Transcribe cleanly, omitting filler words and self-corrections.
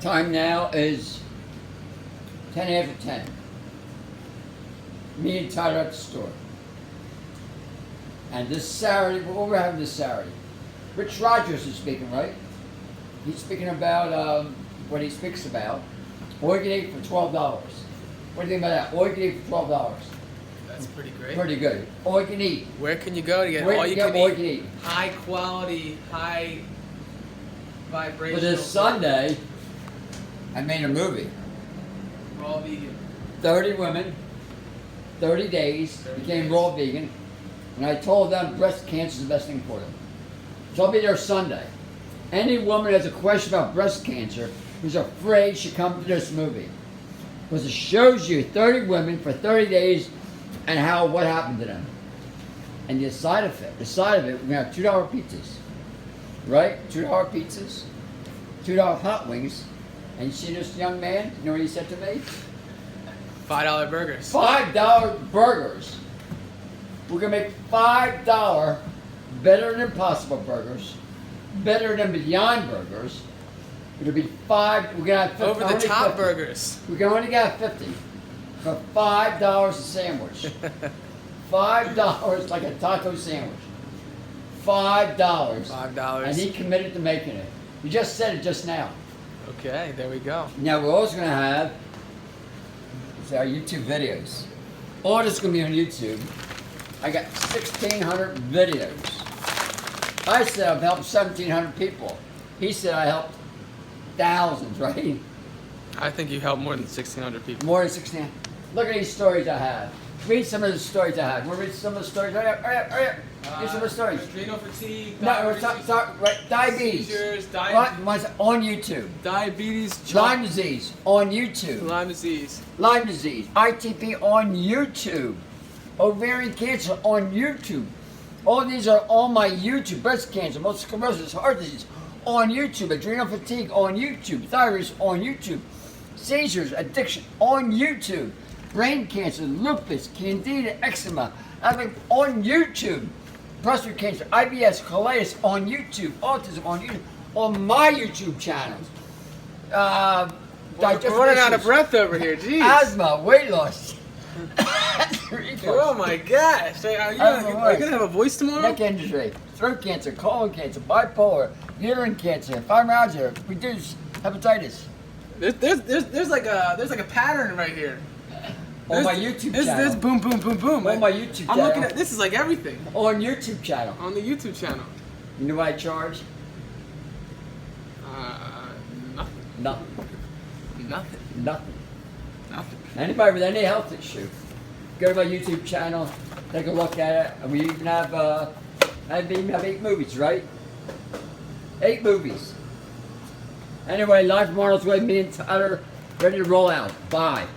Time now is 10 after 10. Me and Tyler at the store. And this Saturday, what we're having this Saturday? Rich Rogers is speaking, right? He's speaking about what he speaks about. All you can eat for $12. What do you think about that? All you can eat for $12. That's pretty great. Pretty good. All you can eat. Where can you go to get Where all you you get can all eat? you can eat. High quality, high vibrational. For this Sunday, I made a movie. Raw vegan. 30 women, 30 days, 30 became days. raw vegan. And I told them breast cancer is the best thing for them. So I'll be there Sunday. Any woman has a question about breast cancer who's afraid should come to this movie. Because it shows you 30 women for 30 days and what happened to them. And the side of it, we're going to have $2 pizzas. Right? $2 pizzas, $2 hot wings. And you see this young man, you know what he said to me? $5 burgers. $5 burgers. We're going to make $5 better than Impossible Burgers, better than Beyond Burgers. It'll be $5. We're going to have 50. Over the only top 50. burgers. We're going to get 50 for $5 a sandwich. $5 like a taco sandwich. $5. $5. And he committed to making it. You just said it just now. Okay, there we go. Now we're also going to have our YouTube videos. All this is going to be on YouTube. I got 1,600 videos. I said I've helped 1,700 people. He said I helped thousands, right? I think you helped more than 1,600 people. More than 1,600. Look at these stories I have. Read some of the stories I have. Want to read some of the stories? Hurry up, hurry up, hurry up. Read some of the stories. Adrenal fatigue. No, we're diabetes. Seizures, On YouTube. diabetes. Lyme disease on YouTube. Lyme disease. Lyme disease, ITP on YouTube, ovarian cancer on YouTube. All these are on my YouTube. Breast cancer, multiple sclerosis, heart disease on YouTube. Adrenal fatigue on YouTube. Thyroid on YouTube. Seizures, addiction on YouTube. Brain cancer, lupus, candida, eczema, everything on YouTube. Prostate cancer, IBS, colitis on YouTube. Autism on YouTube. On my YouTube channels. We're running out of breath over here. Jeez. Asthma, weight loss. Oh my gosh. Are you gonna have a voice tomorrow? Neck injury, throat cancer, colon cancer, bipolar, uterine cancer, fibromyalgia, reduced hepatitis. There's like a pattern right here. On my YouTube channel. This boom boom boom boom. On my YouTube I'm channel. looking at this is like everything. On YouTube channel. On the YouTube channel. You know what I charge? Nothing. Nothing. Nothing. Nothing. Nothing. Anybody with any health issue, go to my YouTube channel, take a look at it. And we even have, I even have 8 movies, right? 8 movies. Anyway, live from Arnold's Way, me and Tyler, ready to roll out. Bye.